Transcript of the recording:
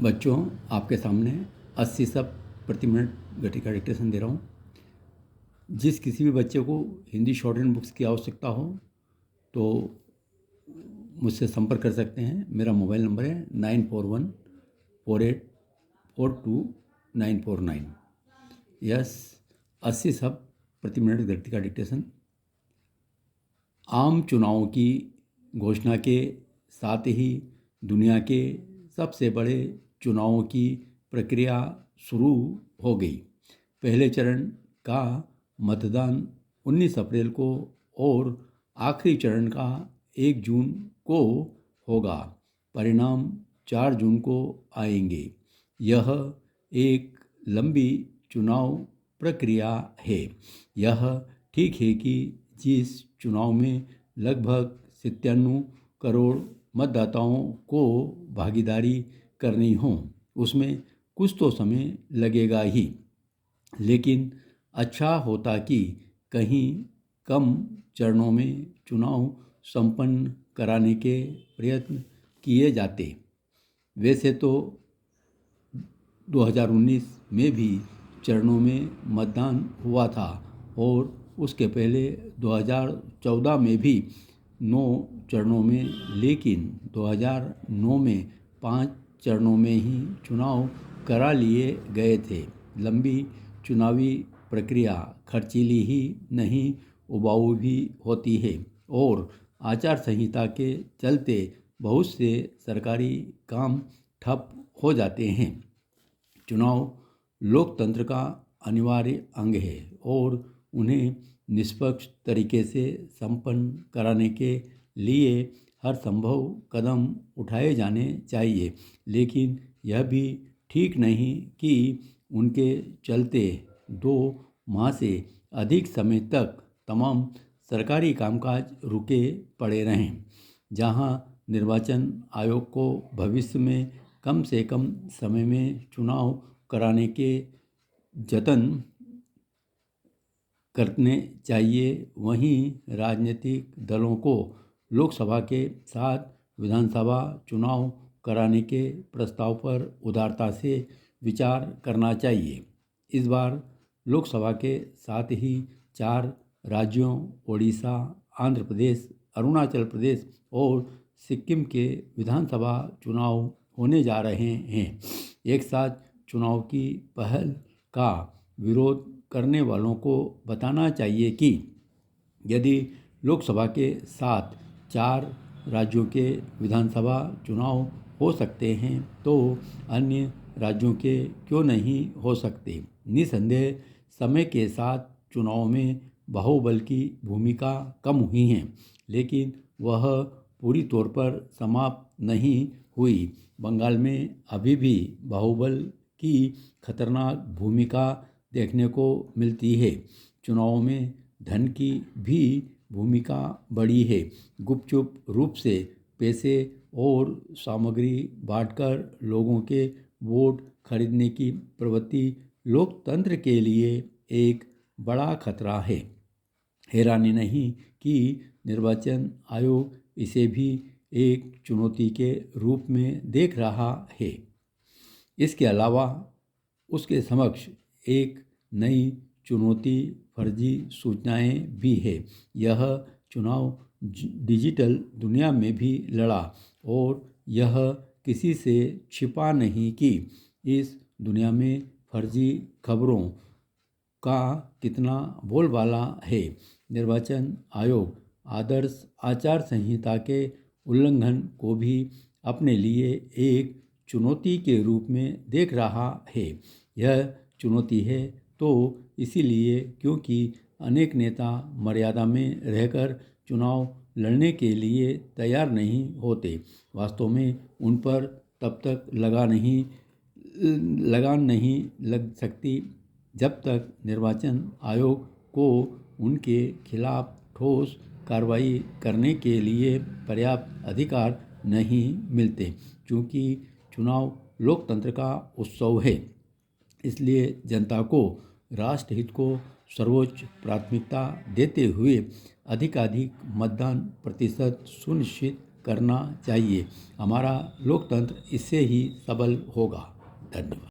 बच्चों, आपके सामने 80 शब्द प्रति मिनट गति का डिक्टेशन दे रहा हूँ। जिस किसी भी बच्चे को हिंदी शॉर्ट हैंड बुक्स की आवश्यकता हो तो मुझसे संपर्क कर सकते हैं। मेरा मोबाइल नंबर है 9414842949। यस, 80 शब्द प्रति मिनट गति का डिक्टेशन। आम चुनावों की घोषणा के साथ ही दुनिया के सबसे बड़े चुनावों की प्रक्रिया शुरू हो गई। पहले चरण का मतदान 19 अप्रैल को और आखिरी चरण का 1 जून को होगा। परिणाम 4 जून को आएंगे। यह एक लंबी चुनाव प्रक्रिया है। यह ठीक है कि जिस चुनाव में लगभग 97 करोड़ मतदाताओं को भागीदारी करनी हो उसमें कुछ तो समय लगेगा ही, लेकिन अच्छा होता कि कहीं कम चरणों में चुनाव संपन्न कराने के प्रयत्न किए जाते। वैसे तो 2019 में भी चरणों में मतदान हुआ था और उसके पहले 2014 में भी 9 चरणों में, लेकिन 2009 में 5 चरणों में ही चुनाव करा लिए गए थे। लंबी चुनावी प्रक्रिया खर्चीली ही नहीं, उबाऊ भी होती है और आचार संहिता के चलते बहुत से सरकारी काम ठप हो जाते हैं। चुनाव लोकतंत्र का अनिवार्य अंग है और उन्हें निष्पक्ष तरीके से संपन्न कराने के लिए हर संभव कदम उठाए जाने चाहिए, लेकिन यह भी ठीक नहीं कि उनके चलते 2 माह से अधिक समय तक तमाम सरकारी कामकाज रुके पड़े रहें। जहां निर्वाचन आयोग को भविष्य में कम से कम समय में चुनाव कराने के जतन करने चाहिए, वहीं राजनीतिक दलों को लोकसभा के साथ विधानसभा चुनाव कराने के प्रस्ताव पर उदारता से विचार करना चाहिए। इस बार लोकसभा के साथ ही 4 राज्यों ओडिशा, आंध्र प्रदेश, अरुणाचल प्रदेश और सिक्किम के विधानसभा चुनाव होने जा रहे हैं। एक साथ चुनाव की पहल का विरोध करने वालों को बताना चाहिए कि यदि लोकसभा के साथ 4 राज्यों के विधानसभा चुनाव हो सकते हैं तो अन्य राज्यों के क्यों नहीं हो सकते। निसंदेह समय के साथ चुनाव में बाहुबल की भूमिका कम हुई है, लेकिन वह पूरी तौर पर समाप्त नहीं हुई। बंगाल में अभी भी बाहुबल की खतरनाक भूमिका देखने को मिलती है। चुनावों में धन की भी भूमिका बड़ी है। गुपचुप रूप से पैसे और सामग्री बांटकर लोगों के वोट खरीदने की प्रवृत्ति लोकतंत्र के लिए एक बड़ा खतरा है। हैरानी नहीं कि निर्वाचन आयोग इसे भी एक चुनौती के रूप में देख रहा है। इसके अलावा उसके समक्ष एक नई चुनौती फर्जी सूचनाएं भी है। यह चुनाव डिजिटल दुनिया में भी लड़ा और यह किसी से छिपा नहीं कि इस दुनिया में फर्जी खबरों का कितना बोलबाला है। निर्वाचन आयोग आदर्श आचार संहिता के उल्लंघन को भी अपने लिए एक चुनौती के रूप में देख रहा है। यह चुनौती है तो इसीलिए क्योंकि अनेक नेता मर्यादा में रहकर चुनाव लड़ने के लिए तैयार नहीं होते। वास्तव में उन पर तब तक लगान नहीं लग सकती जब तक निर्वाचन आयोग को उनके खिलाफ ठोस कार्रवाई करने के लिए पर्याप्त अधिकार नहीं मिलते। क्योंकि चुनाव लोकतंत्र का उत्सव है, इसलिए जनता को राष्ट्रहित को सर्वोच्च प्राथमिकता देते हुए अधिकाधिक मतदान प्रतिशत सुनिश्चित करना चाहिए। हमारा लोकतंत्र इससे ही सबल होगा। धन्यवाद।